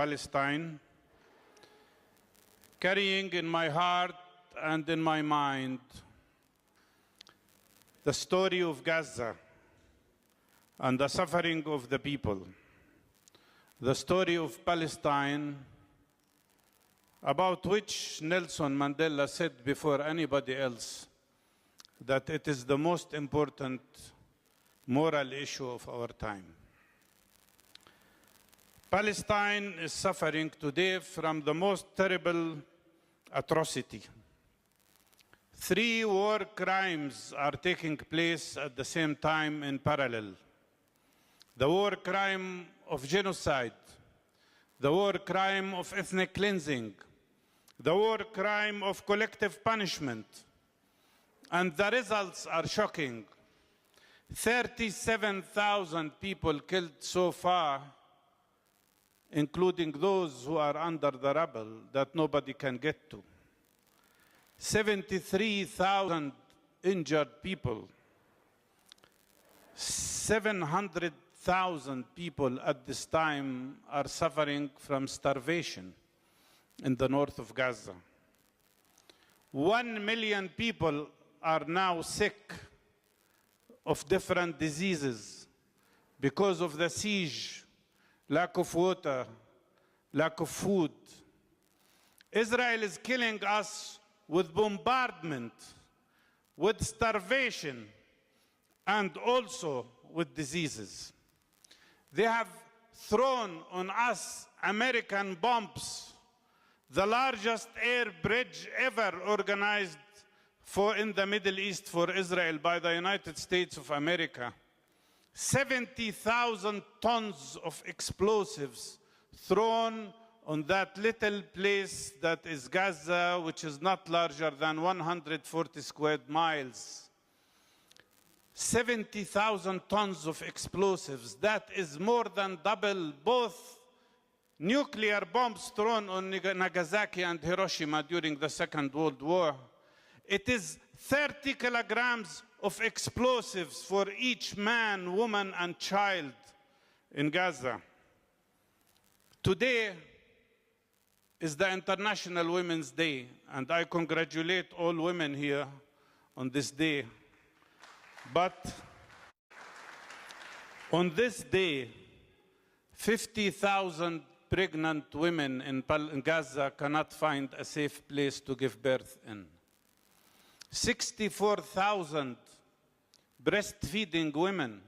Palestine, carrying in my heart and in my mind the story of Gaza and the suffering of the people, the story of Palestine, about which Nelson Mandela said before anybody else that it is the most important moral issue of our time. Palestine is suffering today from the most terrible atrocity. 3 war crimes are taking place at the same time in parallel. The war crime of genocide, the war crime of ethnic cleansing, the war crime of collective punishment. And the results are shocking. 37,000 people killed so far, including those who are under the rubble that nobody can get to. 73,000 injured people. 700,000 people at this time are suffering from starvation in the north of Gaza. 1 million people are now sick of different diseases because of the siege, lack of water, lack of food. Israel is killing us with bombardment, with starvation, and also with diseases. They have thrown on us American bombs, the largest air bridge ever organized in the Middle East for Israel by the United States of America. 70,000 tons of explosives thrown on that little place that is Gaza, which is not larger than 140 square miles. 70,000 tons of explosives. That is more than double both nuclear bombs thrown on Nagasaki and Hiroshima during the Second World War. It is 30 kilograms of explosives for each man, woman, and child in Gaza. Today is the International Women's Day, and I congratulate all women here on this day. But on this day, 50,000 pregnant women in Gaza cannot find a safe place to give birth in. 64,000 breastfeeding women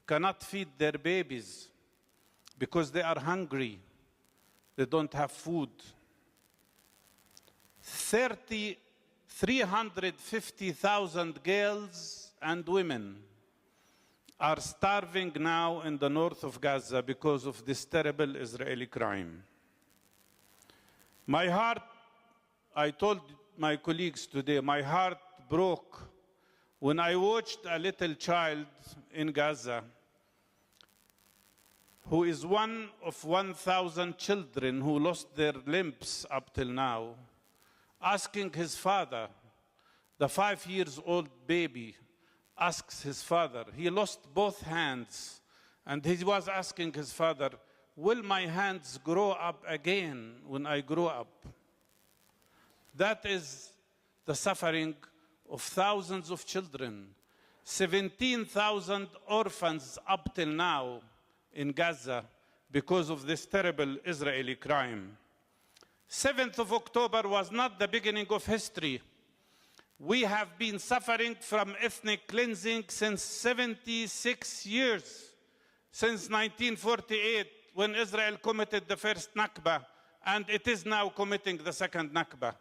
cannot feed their babies because they are hungry. They don't have food. 350,000 girls and women are starving now in the north of Gaza because of this terrible Israeli crime. My heart, I told my colleagues today, my heart broke when I watched a little child in Gaza who is one of 1,000 children who lost their limbs up till now, asking his father, the 5-year-old baby asks his father, he lost both hands, and he was asking his father, will my hands grow up again when I grow up? That is the suffering of thousands of children, 17,000 orphans up till now in Gaza because of this terrible Israeli crime. 7th of October was not the beginning of history. We have been suffering from ethnic cleansing since 76 years, since 1948, when Israel committed the first Nakba, and it is now committing the second Nakba.